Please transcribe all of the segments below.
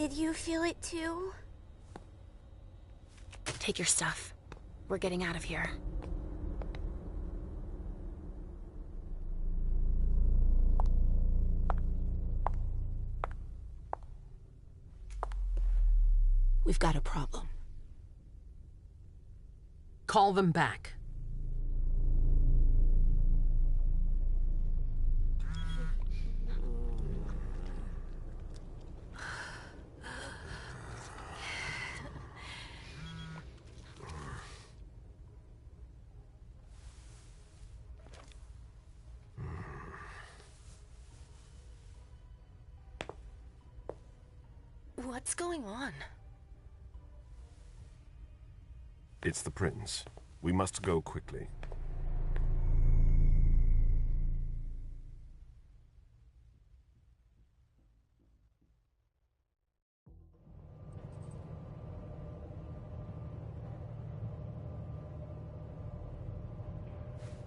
Did you feel it too? Take your stuff. We're getting out of here. We've got a problem. Call them back. What's going on? It's the prince. We must go quickly.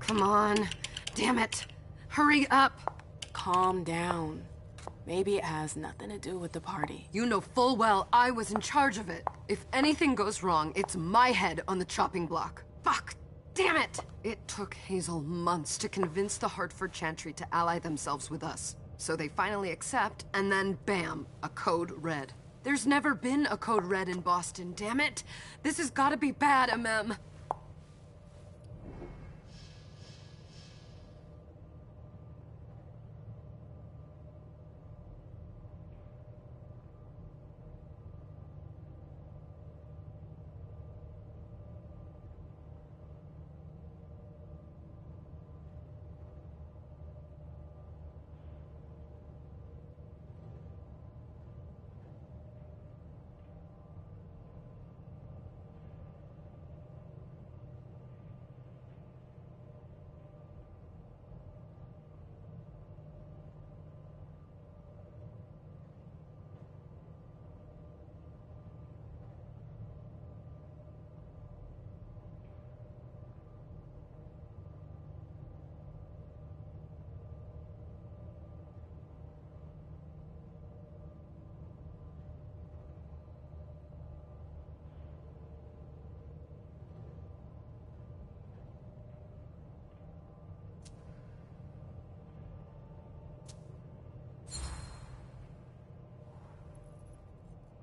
Come on. Damn it. Hurry up. Calm down. Maybe it has nothing to do with the party. You know full well I was in charge of it. If anything goes wrong, it's my head on the chopping block. Fuck! Damn it! It took Hazel months to convince the Hartford Chantry to ally themselves with us. So they finally accept, and then bam, a code red. There's never been a code red in Boston, damn it! This has gotta be bad, MM.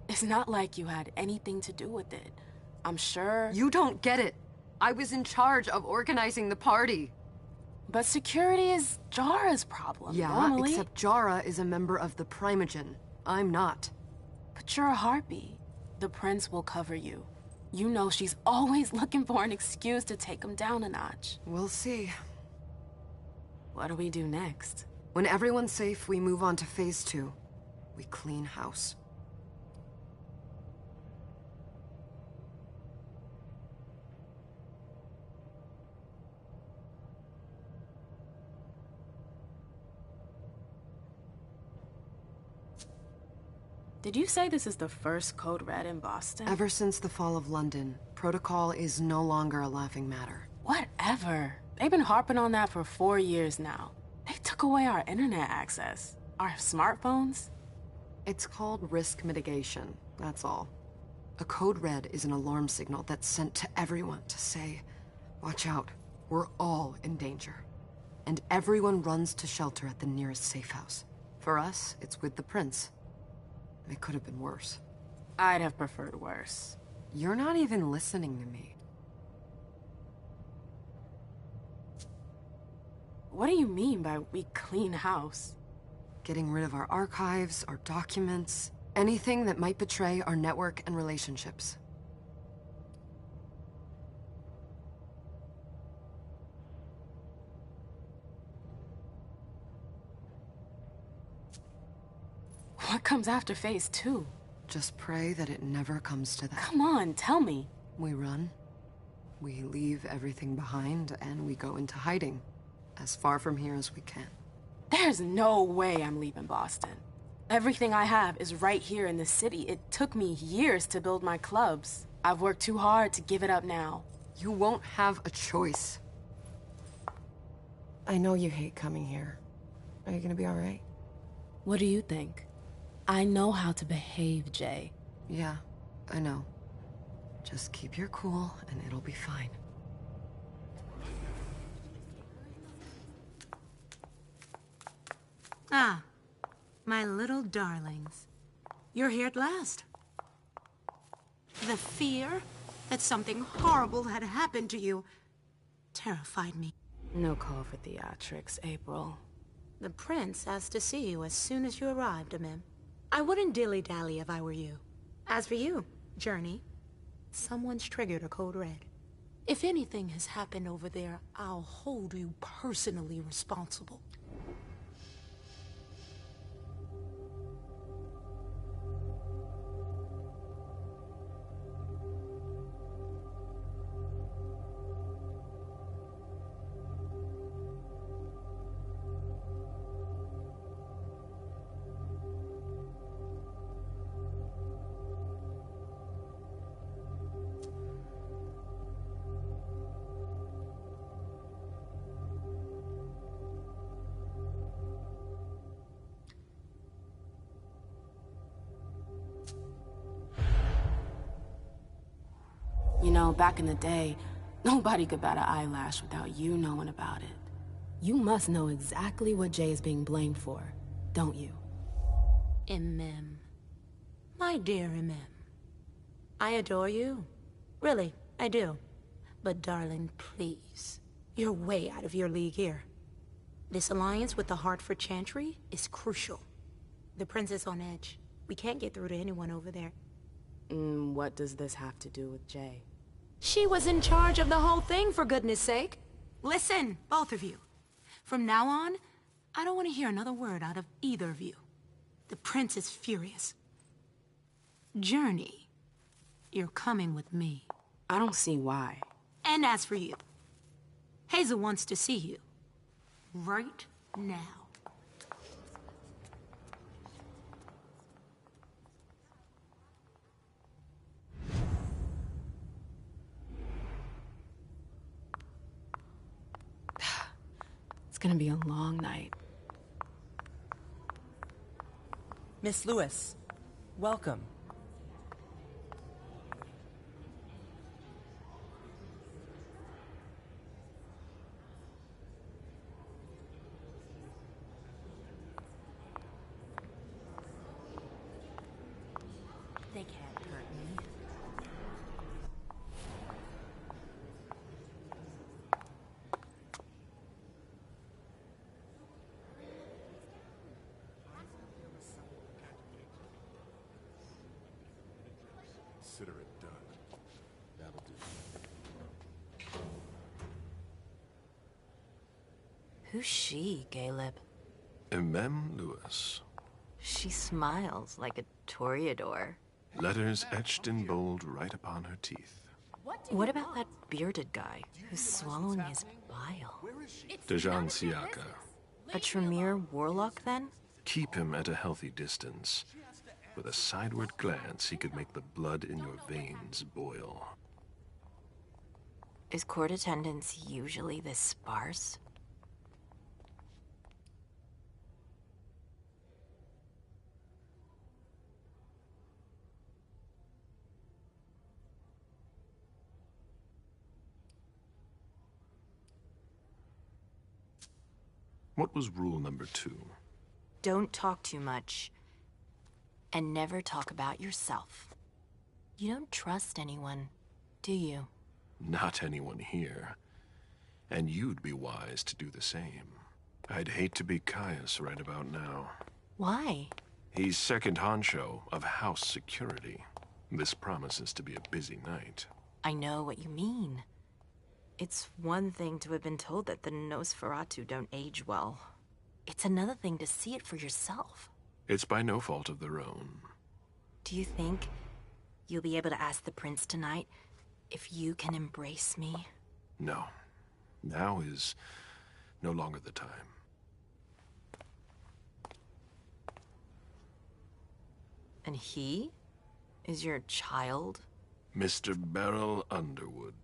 It's not like you had anything to do with it. I'm sure... You don't get it. I was in charge of organizing the party. But security is Jara's problem, Yeah, normally. except Jara is a member of the Primogen. I'm not. But you're a harpy. The prince will cover you. You know she's always looking for an excuse to take him down a notch. We'll see. What do we do next? When everyone's safe, we move on to phase 2. We clean house. Did you say this is the first code red in Boston? Ever since the fall of London, protocol is no longer a laughing matter. Whatever. They've been harping on that for 4 years now. They took away our internet access. Our smartphones. It's called risk mitigation, that's all. A code red is an alarm signal that's sent to everyone to say, watch out, we're all in danger. And everyone runs to shelter at the nearest safe house. For us, it's with the prince. It could have been worse. I'd have preferred worse. You're not even listening to me. What do you mean by we clean house? Getting rid of our archives, our documents, anything that might betray our network and relationships. What comes after phase 2? Just pray that it never comes to that. Come on, tell me. We run. We leave everything behind, and we go into hiding. As far from here as we can. There's no way I'm leaving Boston. Everything I have is right here in the city. It took me years to build my clubs. I've worked too hard to give it up now. You won't have a choice. I know you hate coming here. Are you gonna be all right? What do you think? I know how to behave, Jay. Yeah, I know. Just keep your cool and it'll be fine. Ah, my little darlings. You're here at last. The fear that something horrible had happened to you terrified me. No call for theatrics, April. The prince asked to see you as soon as you arrived, Amim. I wouldn't dilly-dally if I were you. As for you, Journey, someone's triggered a code red. If anything has happened over there, I'll hold you personally responsible. You know, back in the day, nobody could bat an eyelash without you knowing about it. You must know exactly what Jay is being blamed for, don't you? Imem. My dear Imem. I adore you. Really, I do. But darling, please. You're way out of your league here. This alliance with the Hartford Chantry is crucial. The prince is on edge. We can't get through to anyone over there. What does this have to do with Jay? She was in charge of the whole thing, for goodness sake. Listen, both of you. From now on, I don't want to hear another word out of either of you. The prince is furious. Journey, you're coming with me. I don't see why. And as for you, Hazel wants to see you. Right now. It's gonna be a long night. Miss Lewis, welcome. They can't hurt me. Consider it done. That'll do. Who's she, Caleb? Mem Lewis. She smiles like a toreador. Letters etched in bold right upon her teeth. What about that bearded guy who's swallowing his bile? Dejan Siaka. A Tremere warlock, then? Keep him at a healthy distance. With a sideward glance, he could make the blood in your veins boil. Is court attendance usually this sparse? What was rule number 2? Don't talk too much. And never talk about yourself. You don't trust anyone, do you? Not anyone here. And you'd be wise to do the same. I'd hate to be Caius right about now. Why? He's second honcho of house security. This promises to be a busy night. I know what you mean. It's one thing to have been told that the Nosferatu don't age well. It's another thing to see it for yourself. It's by no fault of their own. Do you think you'll be able to ask the prince tonight if you can embrace me? No. Now is no longer the time. And he is your child? Mr. Beryl Underwood.